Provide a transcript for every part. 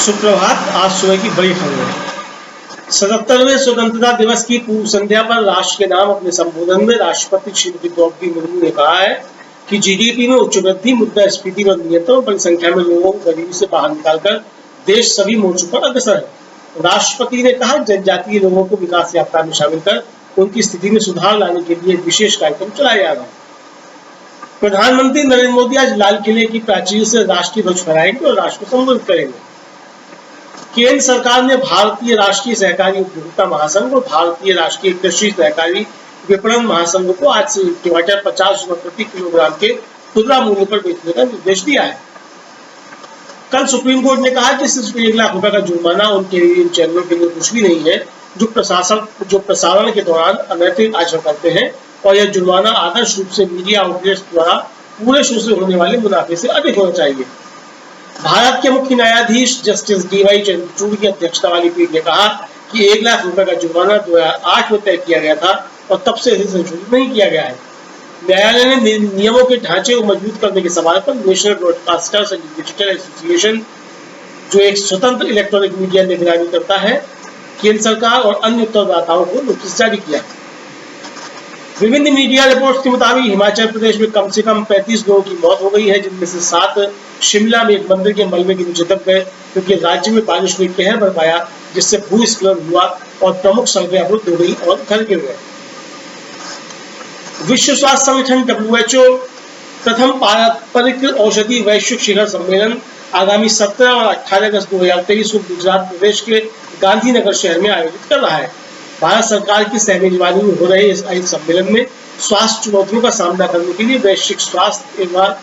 सुप्रभात। आज सुबह की बड़ी खबर। 77वें स्वतंत्रता दिवस की पूर्व संध्या पर राष्ट्र के नाम अपने संबोधन में राष्ट्रपति श्रीमती द्रौपदी मुर्मू ने कहा है कि जीडीपी में उच्च वृद्धि, मुद्रास्फीति पर नियंत्रण, बड़ी संख्या में लोगों को गरीबी से बाहर निकालकर देश सभी मोर्चों पर अग्रसर है। राष्ट्रपति ने कहा, जनजातीय लोगों को विकास यात्रा में शामिल कर उनकी स्थिति में सुधार लाने के लिए विशेष कार्यक्रम चलाया जा रहा है। प्रधानमंत्री नरेंद्र मोदी आज लाल किले की प्राचीर से राष्ट्रीय ध्वज फहराएंगे और राष्ट्र को संबोधित करेंगे। केंद्र सरकार ने भारतीय राष्ट्रीय सहकारी उपभोक्ता महासंघ और भारतीय राष्ट्रीय कृषि सहकारी विपणन महासंघ को आज से टमाटर 50 रुपए प्रति किलोग्राम के खुदरा मूल्य पर बेचने का निर्देश दिया है। कल सुप्रीम कोर्ट ने कहा कि सिर्फ 1 लाख रुपए का जुर्माना उन टेलीविजन चैनलों के लिए कुछ भी नहीं है जो प्रसारण के दौरान अनैतिक आचरण करते हैं, और यह जुर्माना आदर्श रूप से मीडिया आउटलेट्स द्वारा पूरे शो से होने वाले मुनाफे से अधिक होना चाहिए। भारत के मुख्य न्यायाधीश जस्टिस डीवाई चंद्रचूड़ की अध्यक्षता वाली पीठ ने कहा कि 1 लाख रुपए का जुर्माना 2008 में तय किया गया था और तब से इसे संशोधित नहीं किया गया है। न्यायालय ने नियमों के ढांचे को मजबूत करने के सवाल पर national broadcasters and digital association, जो एक स्वतंत्र इलेक्ट्रॉनिक मीडिया निगरानी करता है, केंद्र सरकार और अन्य उत्तरदाताओं को नोटिस जारी किया। विभिन्न मीडिया रिपोर्ट्स के मुताबिक हिमाचल प्रदेश में कम से कम 35 लोगों की मौत हो गई है, जिनमें से 7 शिमला में एक मंदिर के मलबे के नीचे दब गए, क्योंकि राज्य में बारिश ने कहर बरपाया, जिससे भूस्खलन हुआ और प्रमुख सड़कें अवरुद्ध हो गई और घर गिर गए। विश्व स्वास्थ्य संगठन WHO प्रथम पारंपरिक औषधि वैश्विक शिखर सम्मेलन आगामी 17 और 18 अगस्त 2023 को गुजरात प्रदेश के गांधीनगर शहर में आयोजित कर रहा है। भारत सरकार की सहमेजबानी में हो रहे इस सम्मेलन में स्वास्थ्य चुनौतियों का सामना करने के लिए वैश्विक स्वास्थ्य एवं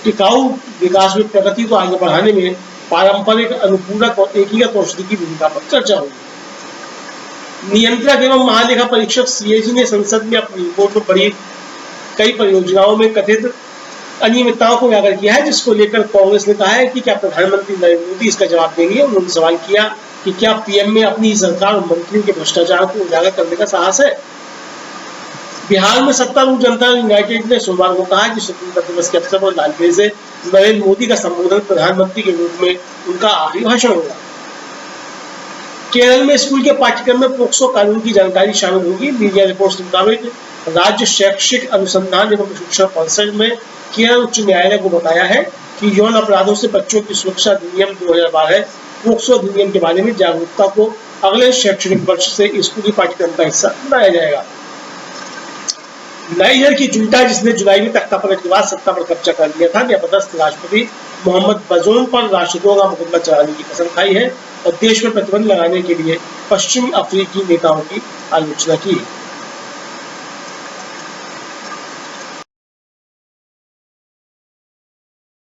टिकाऊ विकास में प्रगति को आगे बढ़ाने में पारंपरिक, अनुपूरक और एकीकृत औषधि की भूमिका पर चर्चा होगी। नियंत्रक एवं महालेखा परीक्षक CAG ने संसद में अपनी रिपोर्ट में बड़ी कई परियोजनाओं में कथित अनियमितताओं को उजागर किया है, जिसको लेकर कांग्रेस ने कहा है कि क्या प्रधानमंत्री नरेंद्र मोदी इसका जवाब देंगे। उन्होंने सवाल किया कि क्या PM में अपनी सरकार और मंत्रियों के भ्रष्टाचार को उजागर करने का साहस है। बिहार में सत्तारूढ़ जनता यूनाइटेड ने सोमवार को कहा कि स्वतंत्रता दिवस के अवसर पर लाल किले से नरेंद्र मोदी का संबोधन प्रधानमंत्री के रूप में उनका आखिरी भाषण होगा। केरल में स्कूल के पाठ्यक्रम में पोक्सो कानून की जानकारी शामिल होगी। मीडिया रिपोर्ट्स के मुताबिक राज्य शैक्षिक अनुसंधान एवं प्रशिक्षण परिषद में केरल उच्च न्यायालय को बताया है कि यौन अपराधों से बच्चों की सुरक्षा अधिनियम 2012 पोक्सो अधिनियम के बारे में जागरूकता को अगले शैक्षणिक वर्ष से स्कूली पाठ्यक्रम का हिस्सा बनाया जाएगा। नाइजर की जुंटा, जिसने जुलाई में तख्ता पलट के बाद सत्ता पर कब्जा कर लिया था, ने अपदस्थ राष्ट्रपति मोहम्मद बजौन पर राष्ट्रद्रोह का मुकदमा चलाने की कसम खाई है और देश में प्रतिबंध लगाने के लिए पश्चिमी अफ्रीकी नेताओं की आलोचना की।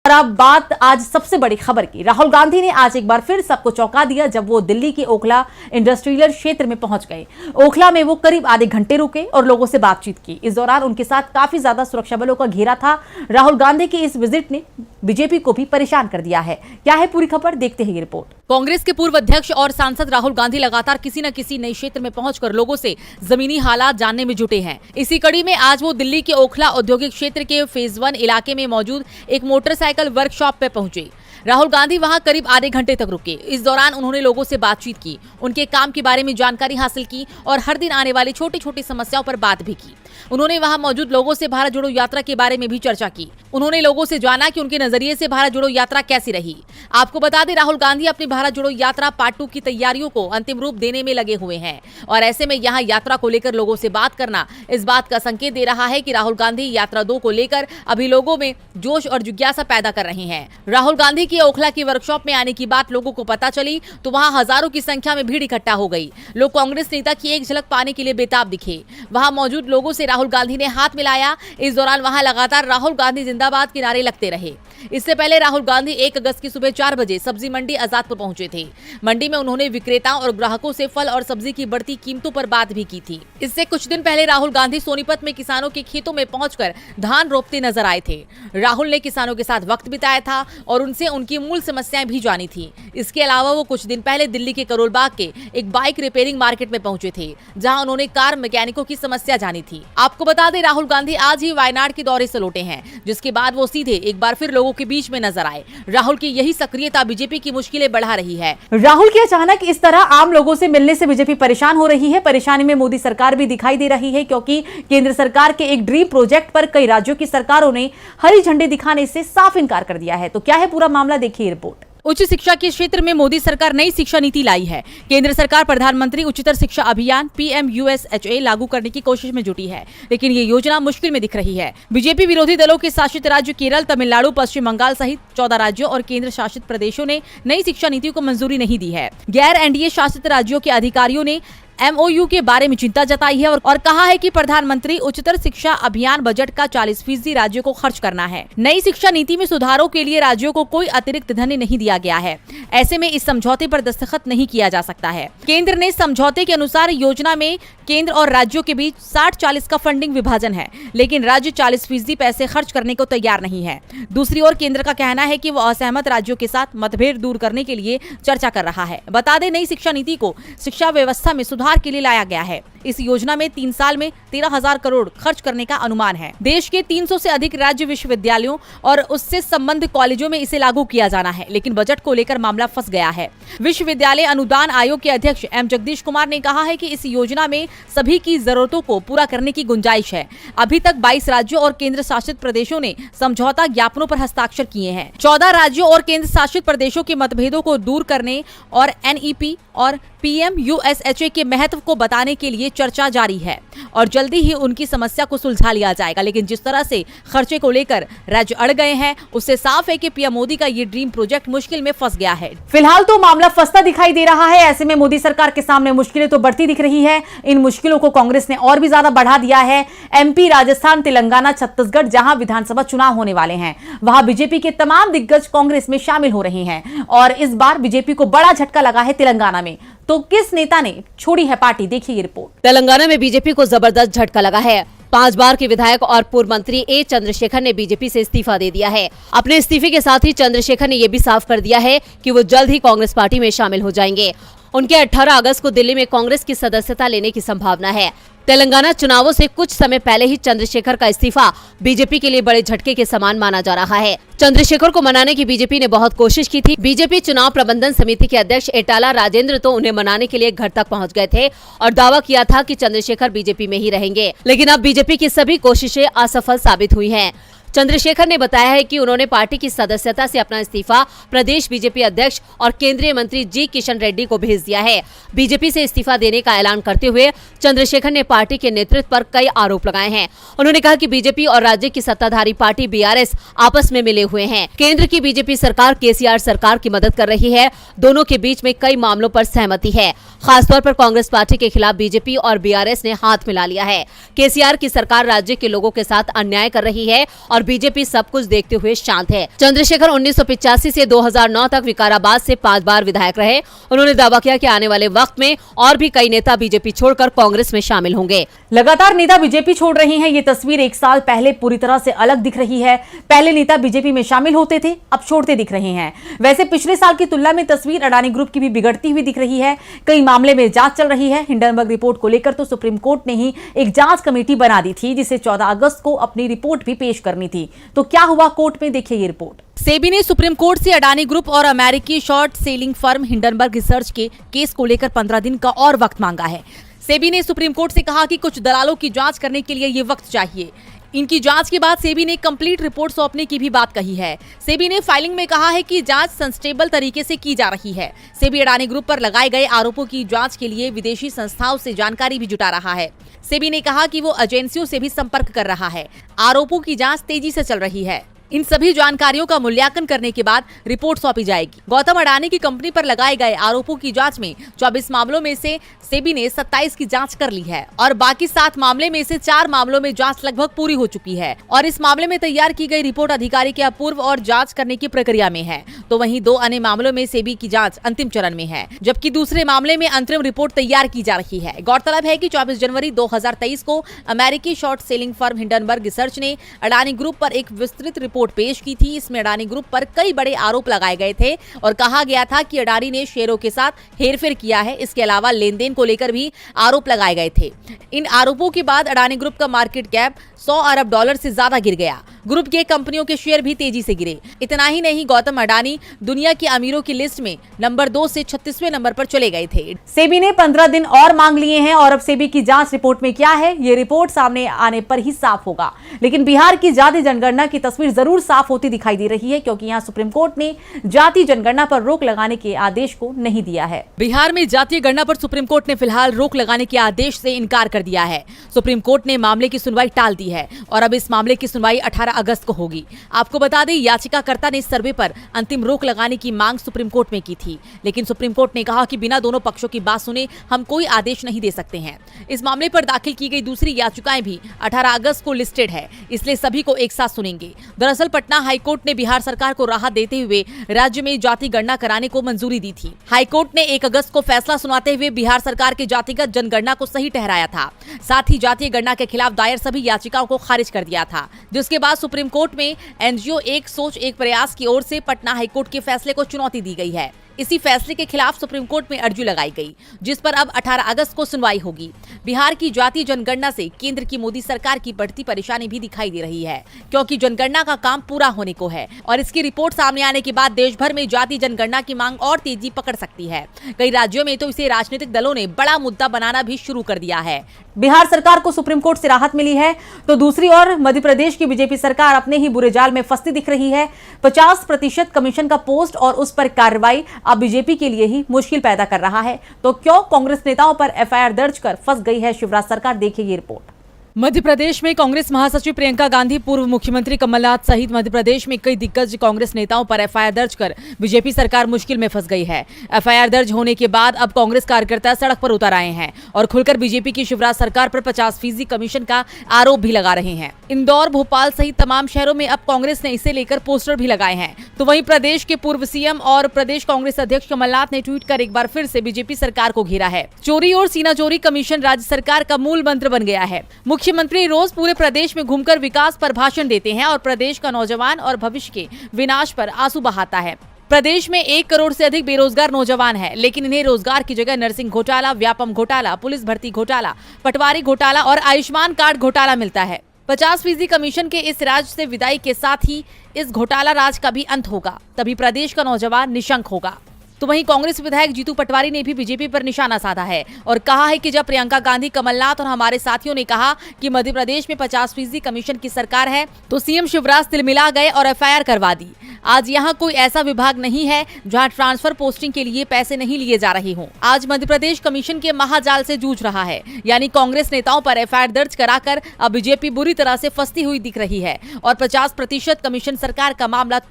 अब बात आज सबसे बड़ी खबर की। राहुल गांधी ने आज एक बार फिर सबको चौंका दिया जब वो दिल्ली के ओखला इंडस्ट्रियल क्षेत्र में पहुंच गए। ओखला में वो करीब आधे घंटे रुके और लोगों से बातचीत की। इस दौरान उनके साथ काफी ज्यादा सुरक्षा बलों का घेरा था। राहुल गांधी की इस विजिट ने बीजेपी को भी परेशान कर दिया है। क्या है पूरी खबर, देखते हैं ये रिपोर्ट। कांग्रेस के पूर्व अध्यक्ष और सांसद राहुल गांधी लगातार किसी न किसी नए क्षेत्र में पहुंचकर लोगों से जमीनी हालात जानने में जुटे हैं। इसी कड़ी में आज वो दिल्ली के ओखला औद्योगिक क्षेत्र के फेज 1 इलाके में मौजूद एक मोटरसाइकिल वर्कशॉप पे पहुंचे। राहुल गांधी वहां करीब आधे घंटे तक रुके। इस दौरान उन्होंने लोगों से बातचीत की, उनके काम के बारे में जानकारी हासिल की और हर दिन आने वाली छोटी छोटी समस्याओं पर बात भी की। उन्होंने वहां मौजूद लोगों से भारत जोड़ो यात्रा के बारे में भी चर्चा की। उन्होंने लोगों से जाना कि उनके नजरिए से भारत जोड़ो यात्रा कैसी रही। आपको बता दें, राहुल गांधी अपनी भारत जोड़ो यात्रा पार्ट 2 की तैयारियों को अंतिम रूप देने में लगे हुए हैं और ऐसे में यहाँ यात्रा को लेकर लोगों से बात करना इस बात का संकेत दे रहा है कि राहुल गांधी यात्रा 2 को लेकर अभी लोगों में जोश और जिज्ञासा पैदा कर रहे हैं। राहुल गांधी की ओखला की वर्कशॉप में आने की बात लोगों को पता चली तो वहां हजारों की संख्या में भीड़ इकट्ठा हो गई। लोग कांग्रेस नेता की एक झलक पाने के लिए बेताब दिखे। वहां मौजूद लोगों से राहुल गांधी ने हाथ मिलाया। इस दौरान वहां लगातार राहुल गांधी जिंदाबाद के नारे लगते रहे। इससे पहले राहुल गांधी 1 अगस्त की सुबह 4 बजे सब्जी मंडी आजादपुर पहुंचे थे। मंडी में उन्होंने विक्रेताओं और ग्राहकों से फल और सब्जी की बढ़ती कीमतों पर बात भी की थी। इससे कुछ दिन पहले राहुल गांधी सोनीपत में किसानों के खेतों में पहुंचकर धान रोपते नजर आए थे। राहुल ने किसानों के साथ वक्त बिताया था और उनसे उनकी मूल समस्याएं भी जानी थी। इसके अलावा वो कुछ दिन पहले दिल्ली के करोल बाग के एक बाइक रिपेयरिंग मार्केट में पहुंचे थे, जहां उन्होंने कार मैकेनिकों की समस्या जानी थी। आपको बता दें, राहुल गांधी आज ही वायनाड के दौरे से लौटे हैं, जिसके बाद वो सीधे एक बार फिर लोगों के बीच में नजर आए। राहुल की यही सक्रियता बीजेपी की मुश्किलें बढ़ा रही है। राहुल की अचानक इस तरह आम लोगों से मिलने से बीजेपी परेशान हो रही है। परेशानी में मोदी सरकार भी दिखाई दे रही है, क्योंकि केंद्र सरकार के एक ड्रीम प्रोजेक्ट पर कई राज्यों की सरकारों ने हरी झंडी दिखाने से साफ इनकार कर दिया है। तो क्या है पूरा मामला, देखिए रिपोर्ट। उच्च शिक्षा के क्षेत्र में मोदी सरकार नई शिक्षा नीति लाई है। केंद्र सरकार प्रधानमंत्री उच्चतर शिक्षा अभियान PMUSHA लागू करने की कोशिश में जुटी है, लेकिन ये योजना मुश्किल में दिख रही है। बीजेपी विरोधी दलों के शासित राज्य केरल, तमिलनाडु, पश्चिम बंगाल सहित 14 राज्यों और केंद्र शासित प्रदेशों ने नई शिक्षा नीति को मंजूरी नहीं दी है। गैर NDA शासित राज्यों के अधिकारियों ने MOU के बारे में चिंता जताई है और कहा है कि प्रधानमंत्री उच्चतर शिक्षा अभियान बजट का 40% राज्यों को खर्च करना है। नई शिक्षा नीति में सुधारों के लिए राज्यों को कोई अतिरिक्त धन नहीं दिया गया है। ऐसे में इस समझौते पर दस्तखत नहीं किया जा सकता है। केंद्र ने समझौते के अनुसार योजना में केंद्र और राज्यों के बीच 60-40 का फंडिंग विभाजन है, लेकिन राज्य 40% पैसे खर्च करने को तैयार नहीं है। दूसरी ओर केंद्र का कहना है कि वो असहमत राज्यों के साथ मतभेद दूर करने के लिए चर्चा कर रहा है। बता दें, नई शिक्षा नीति को शिक्षा व्यवस्था में सुधार के लिए लाया गया है। इस योजना में 3 साल में 13,000 करोड़ खर्च करने का अनुमान है। देश के 300 से अधिक राज्य विश्वविद्यालयों और उससे संबद्ध कॉलेजों में इसे लागू किया जाना है, लेकिन बजट को लेकर मामला फंस गया है। विश्वविद्यालय अनुदान आयोग के अध्यक्ष M जगदीश कुमार ने कहा है कि इस योजना में सभी की जरूरतों को पूरा करने की गुंजाइश है। अभी तक 22 राज्यों और केंद्र शासित प्रदेशों ने समझौता ज्ञापनों पर हस्ताक्षर किए हैं। 14 राज्यों और केंद्र शासित प्रदेशों के मतभेदों को दूर करने और NEP और PMUSHA के महत्व को बताने के लिए चर्चा जारी है और जल्दी ही उनकी समस्या को सुलझा लिया जाएगा। लेकिन जिस तरह से खर्चे को लेकर राज्य अड़ गए हैं, उससे साफ है कि PM मोदी का ये ड्रीम प्रोजेक्ट मुश्किल में फंस गया है। फिलहाल तो मामला फंसता दिखाई दे रहा है। ऐसे में मोदी सरकार के सामने मुश्किलें तो बढ़ती दिख रही है। इन मुश्किलों को कांग्रेस ने और भी ज्यादा बढ़ा दिया है। MP, राजस्थान, तेलंगाना, छत्तीसगढ़ जहां विधानसभा चुनाव होने वाले हैं, वहां बीजेपी के तमाम दिग्गज कांग्रेस में शामिल हो रहे हैं और इस बार बीजेपी को बड़ा झटका लगा है तेलंगाना में। तो किस नेता ने छोड़ी है पार्टी, देखिए ये रिपोर्ट। तेलंगाना में बीजेपी को जबरदस्त झटका लगा है। 5 बार के विधायक और पूर्व मंत्री A चंद्रशेखर ने बीजेपी से इस्तीफा दे दिया है। अपने इस्तीफे के साथ ही चंद्रशेखर ने यह भी साफ कर दिया है कि वो जल्द ही कांग्रेस पार्टी में शामिल हो जाएंगे। उनके 18 अगस्त को दिल्ली में कांग्रेस की सदस्यता लेने की संभावना है। तेलंगाना चुनावों से कुछ समय पहले ही चंद्रशेखर का इस्तीफा बीजेपी के लिए बड़े झटके के समान माना जा रहा है। चंद्रशेखर को मनाने की बीजेपी ने बहुत कोशिश की थी। बीजेपी चुनाव प्रबंधन समिति के अध्यक्ष एटाला राजेंद्र तो उन्हें मनाने के लिए घर तक पहुंच गए थे और दावा किया था कि चंद्रशेखर बीजेपी में ही रहेंगे, लेकिन अब बीजेपी की सभी कोशिशें असफल साबित हुई हैं। चंद्रशेखर ने बताया है कि उन्होंने पार्टी की सदस्यता से अपना इस्तीफा प्रदेश बीजेपी अध्यक्ष और केंद्रीय मंत्री जी किशन रेड्डी को भेज दिया है। बीजेपी से इस्तीफा देने का ऐलान करते हुए चंद्रशेखर ने पार्टी के नेतृत्व पर कई आरोप लगाए हैं। उन्होंने कहा कि बीजेपी और राज्य की सत्ताधारी पार्टी BRS आपस में मिले हुए हैं। केंद्र की बीजेपी सरकार KCR सरकार की मदद कर रही है। दोनों के बीच में कई मामलों पर सहमति है। खासतौर पर कांग्रेस पार्टी के खिलाफ बीजेपी और BRS ने हाथ मिला लिया है। KCR की सरकार राज्य के लोगों के साथ अन्याय कर रही है और बीजेपी सब कुछ देखते हुए शांत है। चंद्रशेखर 1985 से 2009 तक विकाराबाद से 5 बार विधायक रहे। उन्होंने दावा किया कि आने वाले वक्त में और भी कई नेता बीजेपी छोड़कर कांग्रेस में शामिल होंगे। लगातार नेता बीजेपी छोड़ रहे हैं। ये तस्वीर 1 साल पहले पूरी तरह से अलग दिख रही है। पहले नेता बीजेपी में शामिल होते थे, अब छोड़ते दिख रहे हैं। वैसे पिछले साल की तुलना में तस्वीर अडानी ग्रुप की भी बिगड़ती हुई दिख रही है। कई मामले में जांच चल रही है। हिंडनबर्ग रिपोर्ट को लेकर तो सुप्रीम कोर्ट ने ही एक जांच कमेटी बना दी थी, जिसे 14 अगस्त को अपनी रिपोर्ट भी पेश करनी थी। तो क्या हुआ कोर्ट में, देखिए ये रिपोर्ट। सेबी ने सुप्रीम कोर्ट से अडानी ग्रुप और अमेरिकी short selling firm Hindenburg research के केस को लेकर 15 दिन का और वक्त मांगा है। सेबी ने सुप्रीम कोर्ट से कहा कि कुछ दलालों की जांच करने के लिए ये वक्त चाहिए। इनकी जांच के बाद सेबी ने कंप्लीट रिपोर्ट सौंपने की भी बात कही है। सेबी ने फाइलिंग में कहा है कि जांच सस्टेनेबल तरीके से की जा रही है। सेबी अडानी ग्रुप पर लगाए गए आरोपों की जांच के लिए विदेशी संस्थाओं से जानकारी भी जुटा रहा है। सेबी ने कहा कि वो एजेंसियों से भी संपर्क कर रहा है। आरोपों की जांच तेजी से चल रही है। इन सभी जानकारियों का मूल्यांकन करने के बाद रिपोर्ट सौंपी जाएगी। गौतम अडानी की कंपनी पर लगाए गए आरोपों की जांच में 24 मामलों में से सेबी ने 27 की जांच कर ली है और बाकी 7 मामले में से 4 मामलों में जांच लगभग पूरी हो चुकी है और इस मामले में तैयार की गई रिपोर्ट अधिकारी के अपूर्व और जांच करने की प्रक्रिया में है। तो वहीं 2 अन्य मामलों में सेबी की जांच अंतिम चरण में है, जबकि दूसरे मामले में अंतरिम रिपोर्ट तैयार की जा रही है। गौरतलब है कि 24 जनवरी 2023 को अमेरिकी short selling firm Hindenburg research ने अडानी ग्रुप पर एक विस्तृत रिपोर्ट रिपोर्ट पेश की थी। इसमें अडानी ग्रुप पर कई बड़े आरोप लगाए गए थे और कहा गया था कि अडानी ने शेयरों के साथ हेरफेर किया है। इसके अलावा लेन-देन को लेकर भी आरोप लगाए गए थे। इन आरोपों के बाद अडानी ग्रुप का मार्केट कैप $100 अरब से ज्यादा गिर गया। ग्रुप के कंपनियों के शेयर भी तेजी से गिरे। इतना ही नहीं, गौतम अडानी दुनिया के अमीरों की लिस्ट में नंबर 2 से 36वें नंबर पर चले गए थे। सेबी ने 15 दिन और मांग लिए हैं और अब सेबी की जांच रिपोर्ट में क्या है, ये रिपोर्ट सामने आने पर ही साफ होगा। लेकिन बिहार की जाति जनगणना की तस्वीर जरूर साफ होती दिखाई दे रही है, क्योंकि यहाँ सुप्रीम कोर्ट ने जाति जनगणना पर रोक लगाने के आदेश को नहीं दिया है। बिहार में जातीय गणना पर सुप्रीम कोर्ट ने फिलहाल रोक लगाने के आदेश से इनकार कर दिया है। सुप्रीम कोर्ट ने मामले की सुनवाई टाल दी है और अब इस मामले की सुनवाई 18 अगस्त को होगी। आपको बता दें, याचिकाकर्ता ने सर्वे पर अंतिम रोक लगाने की मांग सुप्रीम कोर्ट में की थी, लेकिन सुप्रीम कोर्ट ने कहा कि बिना दोनों पक्षों की बात सुने हम कोई आदेश नहीं दे सकते हैं। इस मामले पर दाखिल की गई दूसरी याचिकाएं भी 18 अगस्त को लिस्टेड है, इसलिए सभी को एक साथ सुनेंगे। दरअसल पटना हाईकोर्ट ने बिहार सरकार को राहत देते हुए राज्य में जाति गणना कराने को मंजूरी दी थी। हाईकोर्ट ने 1 अगस्त को फैसला सुनाते हुए बिहार सरकार की जातिगत जनगणना को सही ठहराया था। साथ ही जातीय गणना के खिलाफ दायर सभी याचिकाओं को खारिज कर दिया था, जिसके बाद सुप्रीम कोर्ट में एनजीओ एक सोच एक प्रयास की ओर से पटना हाईकोर्ट के फैसले को चुनौती दी गई है। इसी फैसले के खिलाफ सुप्रीम कोर्ट में अर्जी लगाई गई, जिस पर अब 18 अगस्त को सुनवाई होगी। बिहार की जातीय जनगणना से केंद्र की मोदी सरकार की बढ़ती परेशानी भी दिखाई दे रही है, क्योंकि जनगणना का काम पूरा होने को है और इसकी रिपोर्ट सामने आने के बाद देश भर में जातीय जनगणना की मांग और तेजी पकड़ सकती है। कई राज्यों में तो इसे राजनीतिक दलों ने बड़ा मुद्दा बनाना भी शुरू कर दिया है। बिहार सरकार को सुप्रीम कोर्ट से राहत मिली है, तो दूसरी ओर मध्य प्रदेश की बीजेपी सरकार अपने ही बुरे जाल में फंसती दिख रही है। 50% कमीशन का पोस्ट और उस पर कार्रवाई अब बीजेपी के लिए ही मुश्किल पैदा कर रहा है। तो क्यों कांग्रेस नेताओं पर एफआईआर दर्ज कर फंस गई है शिवराज सरकार, देखिए ये रिपोर्ट। मध्य प्रदेश में कांग्रेस महासचिव प्रियंका गांधी, पूर्व मुख्यमंत्री कमलनाथ सहित मध्य प्रदेश में कई दिग्गज कांग्रेस नेताओं पर एफआईआर दर्ज कर बीजेपी सरकार मुश्किल में फंस गई है। एफआईआर दर्ज होने के बाद अब कांग्रेस कार्यकर्ता सड़क पर उतर आए हैं और खुलकर बीजेपी की शिवराज सरकार पर 50% कमीशन का आरोप भी लगा रहे हैं। इंदौर, भोपाल सहित तमाम शहरों में अब कांग्रेस ने इसे लेकर पोस्टर भी लगाए हैं। तो वहीं प्रदेश के पूर्व सीएम और प्रदेश कांग्रेस अध्यक्ष कमलनाथ ने ट्वीट कर एक बार फिर से बीजेपी सरकार को घेरा है। चोरी और सीना चोरी कमीशन राज्य सरकार का मूल मंत्र बन गया है। मुख्यमंत्री रोज पूरे प्रदेश में घूमकर विकास पर भाषण देते हैं और प्रदेश का नौजवान और भविष्य के विनाश पर आंसू बहाता है। प्रदेश में 1 करोड़ से अधिक बेरोजगार नौजवान हैं, लेकिन इन्हें रोजगार की जगह नर्सिंग घोटाला, व्यापम घोटाला, पुलिस भर्ती घोटाला, पटवारी घोटाला और आयुष्मान कार्ड घोटाला मिलता है। 50% कमीशन के इस राज से विदाई के साथ ही इस घोटाला राज का भी अंत होगा, तभी प्रदेश का नौजवान निशंक होगा। तो वहीं कांग्रेस विधायक जीतू पटवारी ने भी बीजेपी पर निशाना साधा है और कहा है कि जब प्रियंका गांधी, कमलनाथ और हमारे साथियों ने कहा कि मध्य प्रदेश में 50% कमीशन की सरकार है, तो सीएम शिवराज तिलमिला गए और एफआईआर करवा दी। आज यहाँ कोई ऐसा विभाग नहीं है जहाँ ट्रांसफर पोस्टिंग के लिए पैसे नहीं लिए जा रहे हों। आज मध्य प्रदेश कमीशन के महाजाल से जूझ रहा है, यानी कांग्रेस नेताओं पर एफआईआर दर्ज कराकर अब बीजेपी बुरी तरह से फंसती हुई दिख रही है और 50% कमीशन सरकार का मामला